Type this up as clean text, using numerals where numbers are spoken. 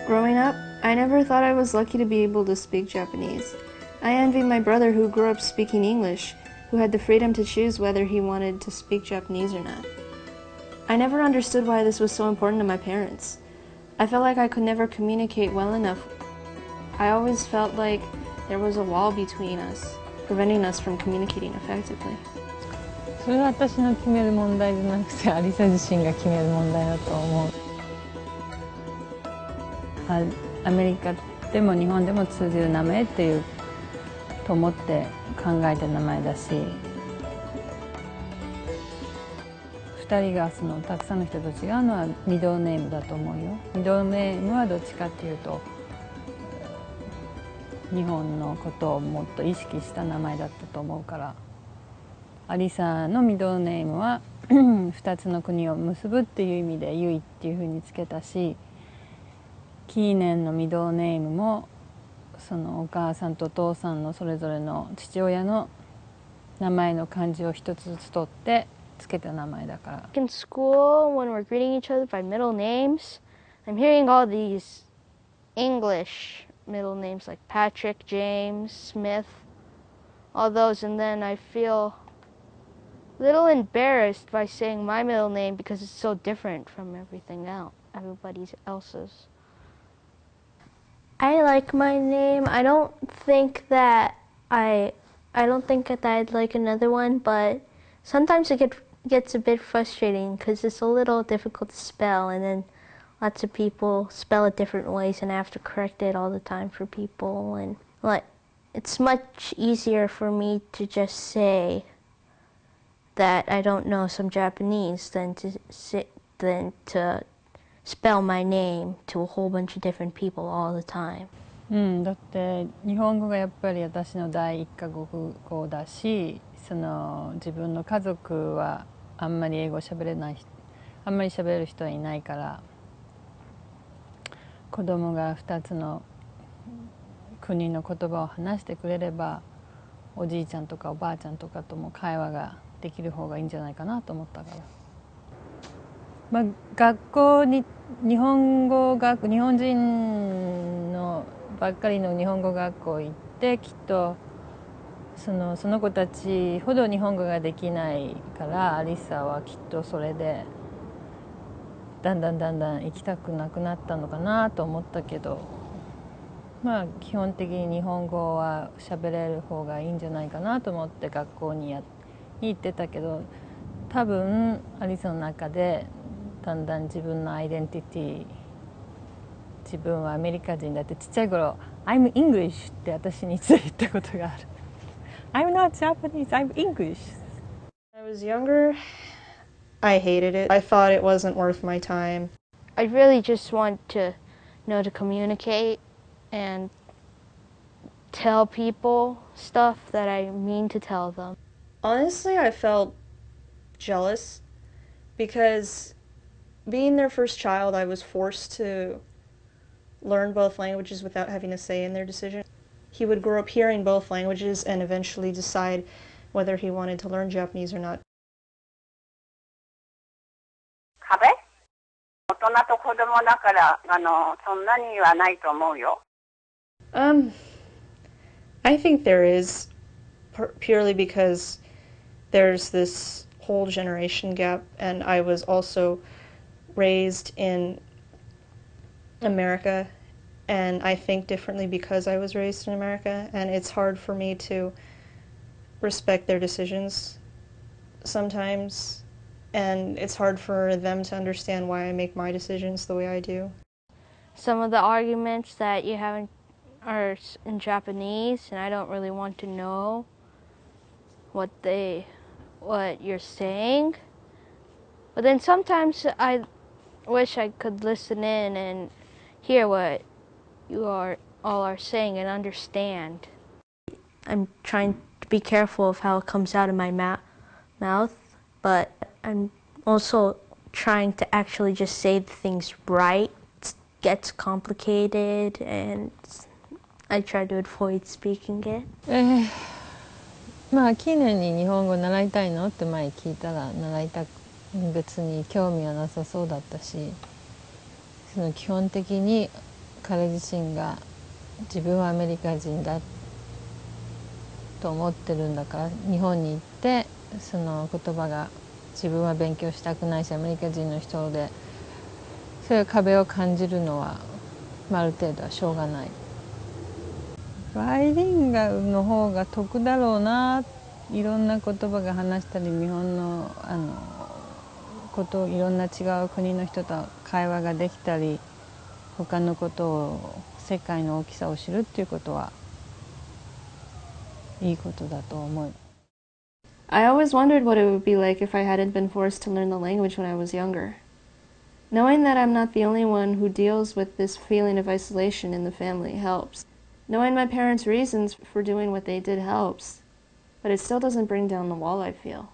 Growing up, I never thought I was lucky to be able to speak Japanese. I envied my brother who grew up speaking English, who had the freedom to choose whether he wanted to speak Japanese or not. I never understood why this was so important to my parents. I felt like I could never communicate well enough. I always felt like there was a wall between us, preventing us from communicating effectively. それは私の決める問題じゃなくて、アリサ自身が決める問題だと思う。アメリカでも日本でも通じる名前っていうと思って考えた名前だし、2人がたくさんの人と違うのはミドルネームだと思うよ。ミドルネームはどっちかっていうと日本のことをもっと意識した名前だったと思うから、アリサのミドルネームは2つの国を結ぶっていう意味でユイっていうふうにつけたし、キーネンのミドルネームもそのお母さんとお父さんのそれぞれの父親の名前の漢字を一つずつ取ってつけた名前だから。In school, when we're greeting each other by middle names, I'm hearing all these English middle names like Patrick, James, Smith, all those, and then I feel a little embarrassed by saying my middle name because it's so different from everybody else's. I like my name. I don't think that I'd like another one, but sometimes it gets a bit frustrating because it's a little difficult to spell, and then lots of people spell it different ways, and I have to correct it all the time for people. And it's much easier for me to just say that I don't know some Japanese than to spell my name to a whole bunch of different people all the time. だって日本語がやっぱり私の第一カ国語だし、自分の家族はあんまり英語喋れない、あんまり喋る人はいないから、子供が2つの国の言葉を話してくれれば、おじいちゃんとかおばあちゃんとかとも会話ができる方がいいんじゃないかなと思ったから。学校に日本人のばっかりの日本語学校行って、きっとその子たちほど日本語ができないから、アリサはきっとそれでだんだん行きたくなくなったのかなと思ったけど、基本的に日本語は喋れる方がいいんじゃないかなと思って学校に行ってたけど、多分アリサの中でだんだん自分のアイデンティティ、自分はアメリカ人だって、ちっちゃい頃 I'm English って私に一度言ったことがある。I'm not Japanese, I'm English. When I was younger, I hated it. I thought it wasn't worth my time. I really just want to know to communicate and tell people stuff that I mean to tell them. Honestly, I felt jealous because being their first child, I was forced to learn both languages without having a say in their decision. He would grow up hearing both languages and eventually decide whether he wanted to learn Japanese or not. Kabe? 大人と子供だからそんなにはないと思うよ。I think there is, purely because there's this whole generation gap, and I was also raised in America, and I think differently because I was raised in America, and it's hard for me to respect their decisions sometimes, and it's hard for them to understand why I make my decisions the way I do. Some of the arguments that you have are in Japanese, and I don't really want to know what you're saying. But then sometimes I wish I could listen in and hear what you all are saying and understand. I'm trying to be careful of how it comes out of my mouth, but I'm also trying to actually just say the things right. It gets complicated, and I try to avoid speaking it. キーネンに日本語習いたいのって前聞いたら、別に興味はなさそうだったし、基本的に彼自身が自分はアメリカ人だと思ってるんだから、日本に行ってその言葉が自分は勉強したくないしアメリカ人の人でそういう壁を感じるのは、ある程度はしょうがない。バイリンガルの方が得だろうな。いろんな言葉が話したり、日本のことをいろんな違う国の人と会話ができたり、他のことを世界の大きさを知るっていうことはいいことだと思う。I always wondered what it would be like if I hadn't been forced to learn the language when I was younger. Knowing that I'm not the only one who deals with this feeling of isolation in the family helps. Knowing my parents' reasons for doing what they did helps, but it still doesn't bring down the wall I feel.